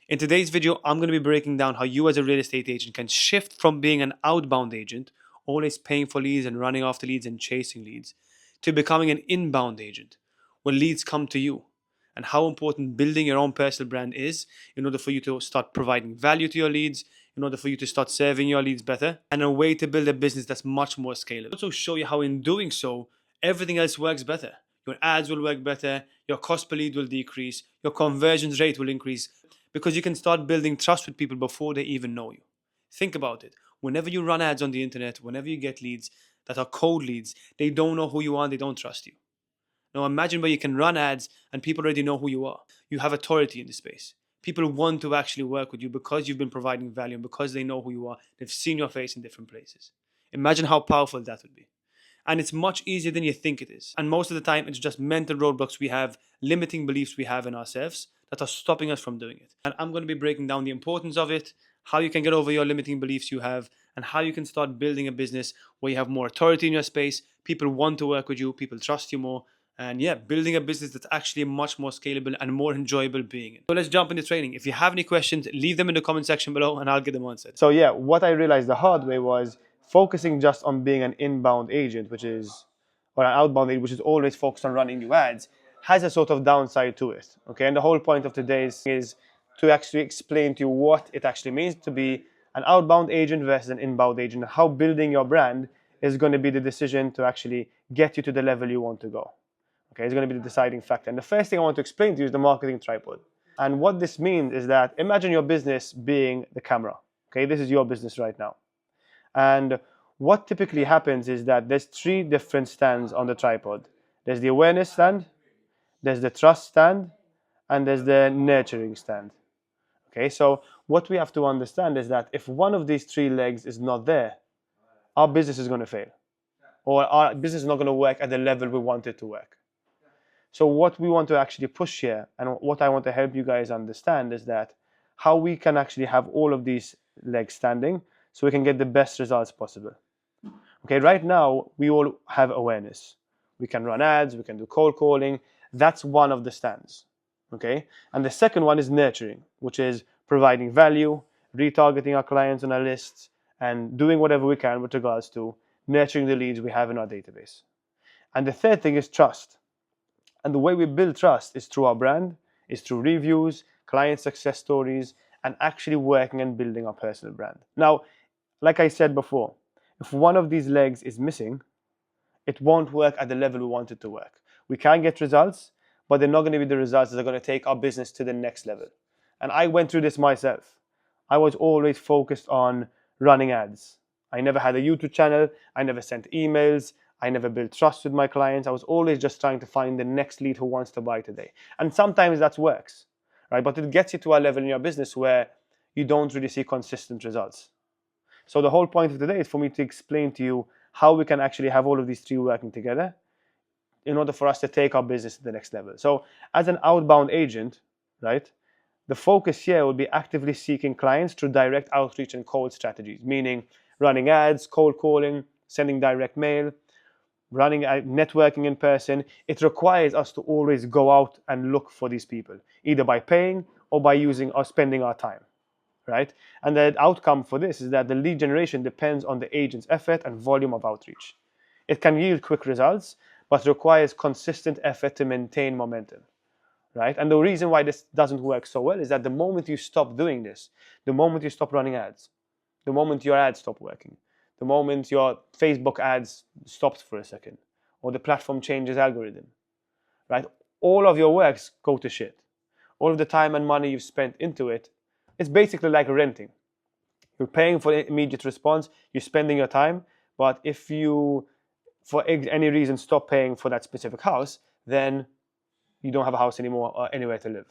In today's video, I'm going to be breaking down how you as a real estate agent can shift from being an outbound agent, always paying for leads and running after leads and chasing leads, to becoming an inbound agent, where leads come to you, and how important building your own personal brand is in order for you to start providing value to your leads, in order for you to start serving your leads better, and a way to build a business that's much more scalable. I'll also show you how in doing so, everything else works better. Your ads will work better, your cost per lead will decrease, your conversions rate will increase, because you can start building trust with people before they even know you. Think about it. Whenever you run ads on the internet, whenever you get leads that are cold leads, they don't know who you are and they don't trust you. Now imagine where you can run ads and people already know who you are. You have authority in the space. People want to actually work with you because you've been providing value and because they know who you are. They've seen your face in different places. Imagine how powerful that would be. And it's much easier than you think it is. And most of the time, it's just mental roadblocks we have, limiting beliefs we have in ourselves that are stopping us from doing it. And I'm going to be breaking down the importance of it, how you can get over your limiting beliefs you have, and how you can start building a business where you have more authority in your space, people want to work with you, people trust you more, and yeah, building a business that's actually much more scalable and more enjoyable being in. So let's jump into training. If you have any questions, leave them in the comment section below and I'll get them answered. So yeah, what I realized the hard way was focusing just on being an inbound agent, or an outbound agent, which is always focused on running new ads, has a sort of downside to it. Okay, and the whole point of today's is to actually explain to you what it actually means to be an outbound agent versus an inbound agent, and how building your brand is going to be the decision to actually get you to the level you want to go. Okay, it's going to be the deciding factor. And the first thing I want to explain to you is the marketing tripod. And what this means is that imagine your business being the camera. Okay, this is your business right now. And what typically happens is that there's three different stands on the tripod. There's the awareness stand, there's the trust stand, and there's the nurturing stand. Okay, so what we have to understand is that if one of these three legs is not there, our business is going to fail, or our business is not going to work at the level we want it to work. So what we want to actually push here, and what I want to help you guys understand, is that how we can actually have all of these legs standing so we can get the best results possible. Okay, right now we all have awareness. We can run ads, we can do cold calling. That's one of the stands. Okay, and the second one is nurturing, which is providing value, retargeting our clients on our lists, and doing whatever we can with regards to nurturing the leads we have in our database. And the third thing is trust. And the way we build trust is through our brand, is through reviews, client success stories, and actually working and building our personal brand. Now, like I said before, if one of these legs is missing, it won't work at the level we want it to work. We can get results, but they're not going to be the results that are going to take our business to the next level. And I went through this myself. I was always focused on running ads. I never had a YouTube channel. I never sent emails. I never built trust with my clients. I was always just trying to find the next lead who wants to buy today. And sometimes that works, right? But it gets you to a level in your business where you don't really see consistent results. So the whole point of today is for me to explain to you how we can actually have all of these three working together in order for us to take our business to the next level. So as an outbound agent, right, the focus here will be actively seeking clients through direct outreach and cold strategies, meaning running ads, cold calling, sending direct mail, running networking in person. It requires us to always go out and look for these people, either by paying or by using or spending our time, right? And the outcome for this is that the lead generation depends on the agent's effort and volume of outreach. It can yield quick results, but requires consistent effort to maintain momentum, right? And the reason why this doesn't work so well is that the moment you stop doing this, the moment you stop running ads, the moment your ads stop working, the moment your Facebook ads stops for a second, or the platform changes algorithm, right? All of your works go to shit. All of the time and money you've spent into it, it's basically like renting. You're paying for immediate response, you're spending your time, but if you, for any reason, stop paying for that specific house, then you don't have a house anymore or anywhere to live,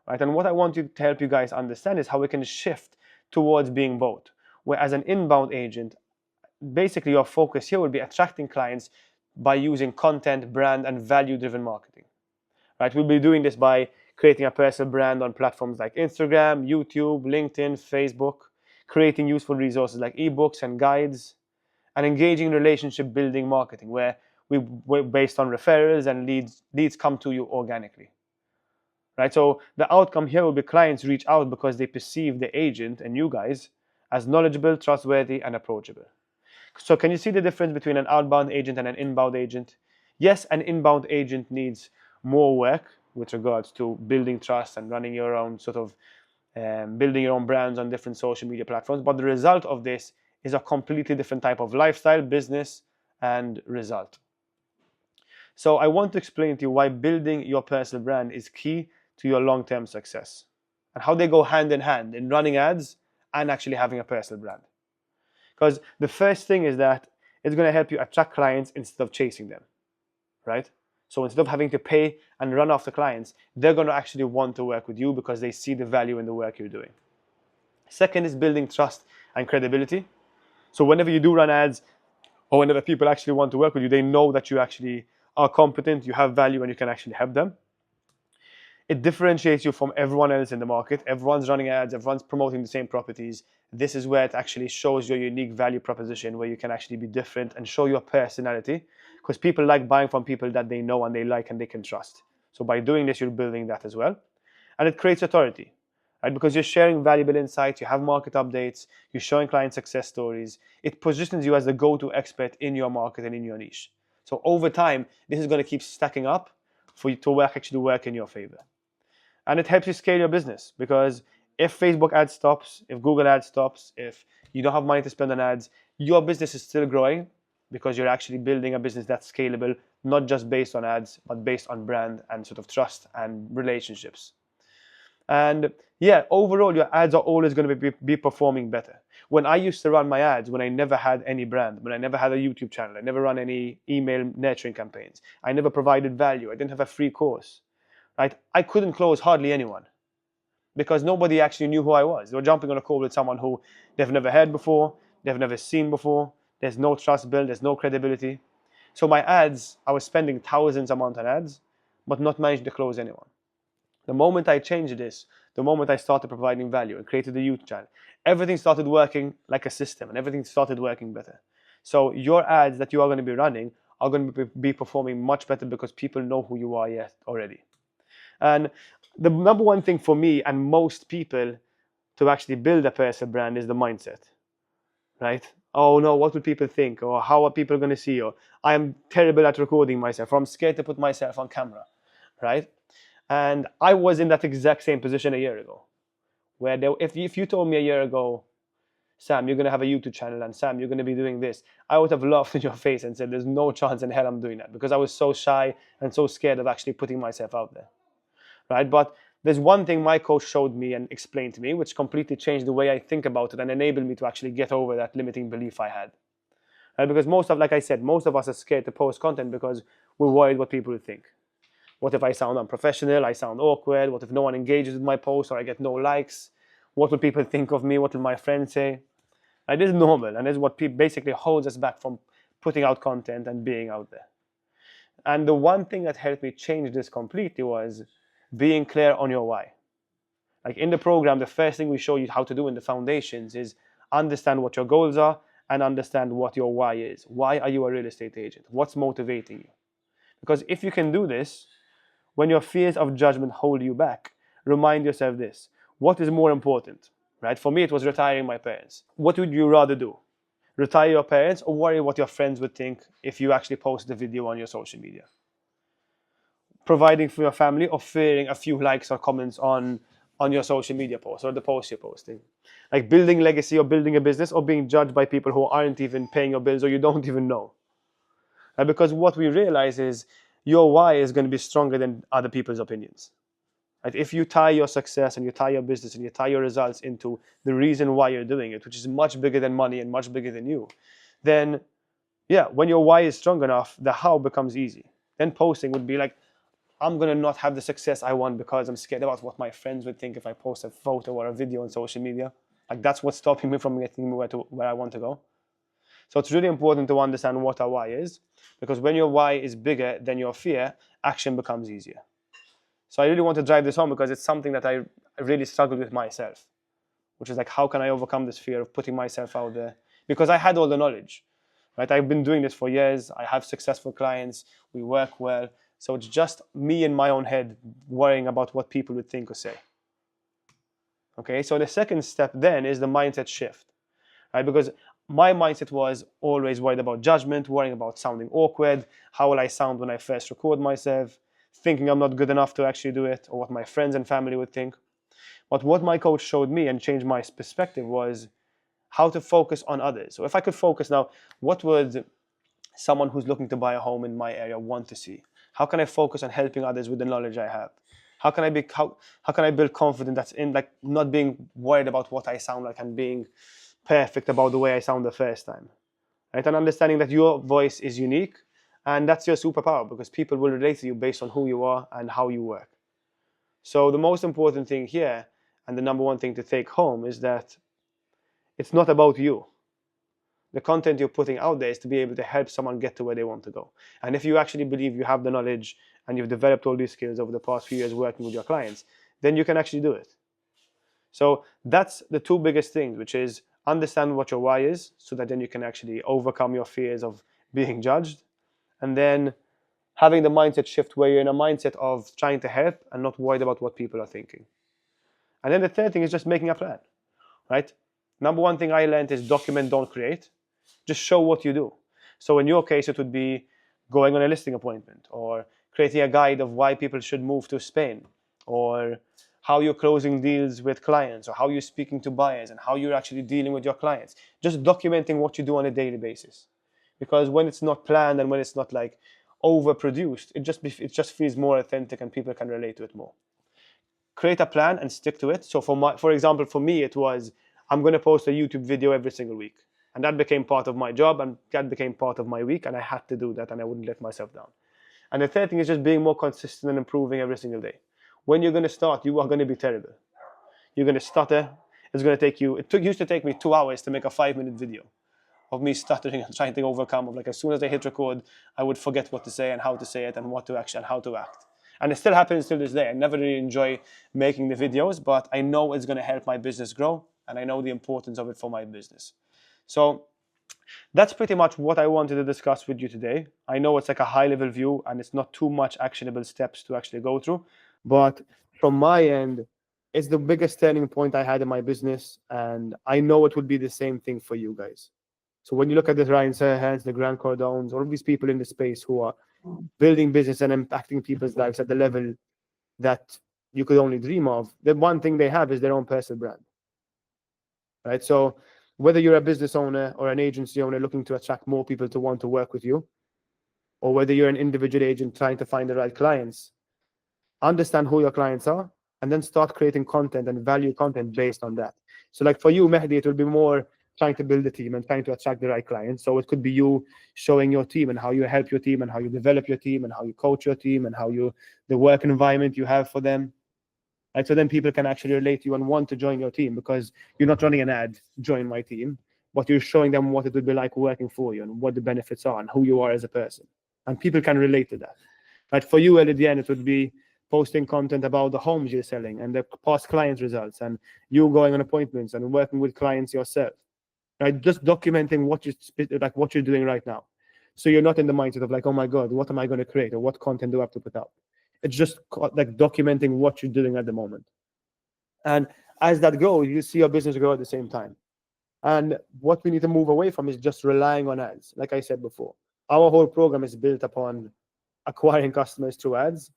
right? And what I want to help you guys understand is how we can shift towards being both. Where as an inbound agent, basically your focus here will be attracting clients by using content, brand, and value-driven marketing, right? We'll be doing this by creating a personal brand on platforms like Instagram, YouTube, LinkedIn, Facebook, creating useful resources like ebooks and guides, and engaging in relationship building marketing where we're based on referrals and leads come to you organically. right? So the outcome here will be clients reach out because they perceive the agent and you guys as knowledgeable, trustworthy, and approachable. So can you see the difference between an outbound agent and an inbound agent? Yes, an inbound agent needs more work with regards to building trust and running your own sort of building your own brands on different social media platforms. But the result of this is a completely different type of lifestyle, business, and result. So I want to explain to you why building your personal brand is key to your long-term success and how they go hand in hand in running ads and actually having a personal brand. Because the first thing is that it's going to help you attract clients instead of chasing them, right? So instead of having to pay and run after clients, they're going to actually want to work with you because they see the value in the work you're doing. Second is building trust and credibility. So whenever you do run ads or whenever people actually want to work with you, they know that you actually are competent, you have value, and you can actually help them. It differentiates you from everyone else in the market. Everyone's running ads, everyone's promoting the same properties. This is where it actually shows your unique value proposition, where you can actually be different and show your personality, because people like buying from people that they know and they like and they can trust. So by doing this, you're building that as well. And it creates authority, right? Because you're sharing valuable insights, you have market updates, you're showing client success stories. It positions you as the go-to expert in your market and in your niche. So over time, this is going to keep stacking up for you to actually work in your favor. And it helps you scale your business, because if Facebook ads stops, if Google ads stops, if you don't have money to spend on ads, your business is still growing because you're actually building a business that's scalable, not just based on ads, but based on brand and sort of trust and relationships. And yeah, overall, your ads are always going to be performing better. When I used to run my ads, when I never had any brand, when I never had a YouTube channel, I never run any email nurturing campaigns, I never provided value, I didn't have a free course, right? I couldn't close hardly anyone because nobody actually knew who I was. They were jumping on a call with someone who they've never heard before, they've never seen before, there's no trust built, there's no credibility. So my ads, I was spending thousands amount on ads, but not managing to close anyone. The moment I changed this, the moment I started providing value and created the YouTube channel, everything started working like a system and everything started working better. So your ads that you are going to be running are going to be performing much better because people know who you are yet already. And the number one thing for me and most people to actually build a personal brand is the mindset, right? Oh no, what would people think? Or how are people going to see? Or I am terrible at recording myself, or I'm scared to put myself on camera, right? And I was in that exact same position a year ago, where if you told me a year ago, Sam, you're going to have a YouTube channel, and Sam, you're going to be doing this, I would have laughed in your face and said, there's no chance in hell I'm doing that, because I was so shy and so scared of actually putting myself out there, right? But there's one thing my coach showed me and explained to me, which completely changed the way I think about it and enabled me to actually get over that limiting belief I had. Right? Because like I said, most of us are scared to post content because we're worried what people will think. What if I sound unprofessional? I sound awkward? What if no one engages with my post or I get no likes? What will people think of me? What will my friends say? It is normal, and this is what basically holds us back from putting out content and being out there. And the one thing that helped me change this completely was being clear on your why. Like in the program, the first thing we show you how to do in the foundations is understand what your goals are and understand what your why is. Why are you a real estate agent? What's motivating you? Because if you can do this, when your fears of judgment hold you back, remind yourself this: what is more important? Right? For me, it was retiring my parents. What would you rather do? Retire your parents or worry what your friends would think if you actually post the video on your social media? Providing for your family or fearing a few likes or comments on your social media post or the post you're posting? Like building legacy or building a business or being judged by people who aren't even paying your bills or you don't even know? Because what we realize is your why is going to be stronger than other people's opinions. Right? If you tie your success and you tie your business and you tie your results into the reason why you're doing it, which is much bigger than money and much bigger than you, then yeah, when your why is strong enough, the how becomes easy. Then posting would be like, I'm going to not have the success I want because I'm scared about what my friends would think if I post a photo or a video on social media. Like that's what's stopping me from getting where I want to go. So it's really important to understand what our why is, because when your why is bigger than your fear, action becomes easier. So I really want to drive this home because it's something that I really struggled with myself, which is like, how can I overcome this fear of putting myself out there? Because I had all the knowledge, right? I've been doing this for years. I have successful clients. We work well. So it's just me in my own head worrying about what people would think or say. Okay, so the second step then is the mindset shift, right? Because my mindset was always worried about judgment, worrying about sounding awkward, how will I sound when I first record myself, thinking I'm not good enough to actually do it, or what my friends and family would think. But what my coach showed me and changed my perspective was how to focus on others. So if I could focus now, what would someone who's looking to buy a home in my area want to see? How can I focus on helping others with the knowledge I have? How can I build confidence that's in like not being worried about what I sound like and being perfect about the way I sound the first time, right? And understanding that your voice is unique and that's your superpower because people will relate to you based on who you are and how you work. So the most important thing here and the number one thing to take home is that it's not about you. The content you're putting out there is to be able to help someone get to where they want to go. And if you actually believe you have the knowledge and you've developed all these skills over the past few years working with your clients, then you can actually do it. So that's the two biggest things, which is understand what your why is so that then you can actually overcome your fears of being judged. And then having the mindset shift where you're in a mindset of trying to help and not worried about what people are thinking. And then the third thing is just making a plan, right? Number one thing I learned is document, don't create. Just show what you do. So in your case, it would be going on a listing appointment or creating a guide of why people should move to Spain or how you're closing deals with clients or how you're speaking to buyers and how you're actually dealing with your clients. Just documenting what you do on a daily basis. Because when it's not planned and when it's not like overproduced, it just feels more authentic and people can relate to it more. Create a plan and stick to it. So for example, for me, it was I'm going to post a YouTube video every single week. And that became part of my job and that became part of my week. And I had to do that and I wouldn't let myself down. And the third thing is just being more consistent and improving every single day. When you're going to start, you are going to be terrible. You're going to stutter. It's going to take you, used to take me 2 hours to make a 5-minute video of me stuttering and trying to overcome. Of like as soon as I hit record, I would forget what to say and how to say it and what to actually and how to act. And it still happens till this day. I never really enjoy making the videos, but I know it's going to help my business grow and I know the importance of it for my business. So that's pretty much what I wanted to discuss with you today. I know it's like a high level view and it's not too much actionable steps to actually go through, but from my end, it's the biggest turning point I had in my business, and I know it would be the same thing for you guys. So when you look at the Ryan Serhans, the Grant Cardones, all of these people in the space who are building business and impacting people's lives at the level that you could only dream of, the one thing they have is their own personal brand, right? So whether you're a business owner or an agency owner looking to attract more people to want to work with you, or whether you're an individual agent trying to find the right clients, understand who your clients are and then start creating content and value content based on that. So like for you, Mehdi, it will be more trying to build a team and trying to attract the right clients. So it could be you showing your team and how you help your team and how you develop your team and how you coach your team and how you the work environment you have for them. Right? So then people can actually relate to you and want to join your team because you're not running an ad, join my team, but you're showing them what it would be like working for you and what the benefits are and who you are as a person. And people can relate to that. Right? For you, at the end, it would be posting content about the homes you're selling and the past client results and you going on appointments and working with clients yourself. Right? Just documenting what you're doing right now. So you're not in the mindset of like, oh my God, what am I going to create or what content do I have to put out? It's just like documenting what you're doing at the moment. And as that grows, you see your business grow at the same time. And what we need to move away from is just relying on ads. Like I said before, our whole program is built upon acquiring customers through ads.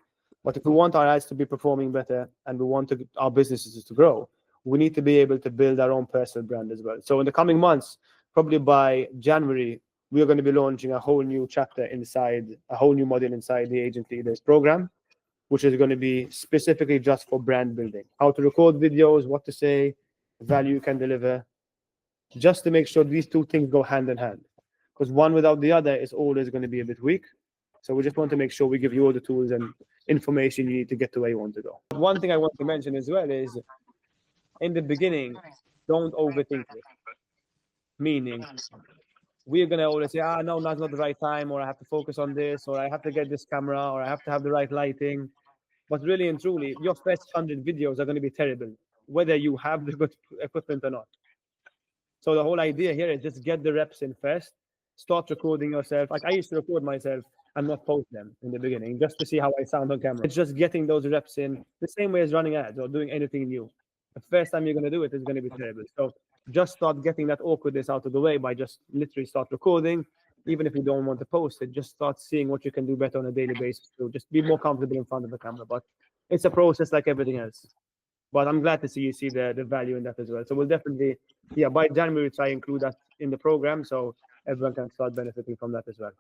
But if we want our ads to be performing better and we want our businesses to grow, we need to be able to build our own personal brand as well. So in the coming months, probably by January, we are going to be launching a whole new chapter inside, a whole new module inside the Agent Leaders program, which is going to be specifically just for brand building. How to record videos, what to say, value you can deliver, just to make sure these two things go hand in hand. Because one without the other is always going to be a bit weak. So we just want to make sure we give you all the tools and information you need to get to where you want to go. One thing I want to mention as well is in the beginning, don't overthink it. Meaning, we're going to always say, no, that's not the right time, or I have to focus on this, or I have to get this camera, or I have to have the right lighting. But really and truly, your first 100 videos are going to be terrible, whether you have the good equipment or not. So the whole idea here is just get the reps in first, start recording yourself. Like I used to record myself and not post them in the beginning just to see how I sound on camera. It's just getting those reps in the same way as running ads or doing anything new. The first time you're going to do it is going to be terrible. So just start getting that awkwardness out of the way by just literally start recording. Even if you don't want to post it, just start seeing what you can do better on a daily basis to just be more comfortable in front of the camera. But it's a process like everything else. But I'm glad to see you see the value in that as well. So we'll definitely, yeah, by January, try include that in the program so everyone can start benefiting from that as well.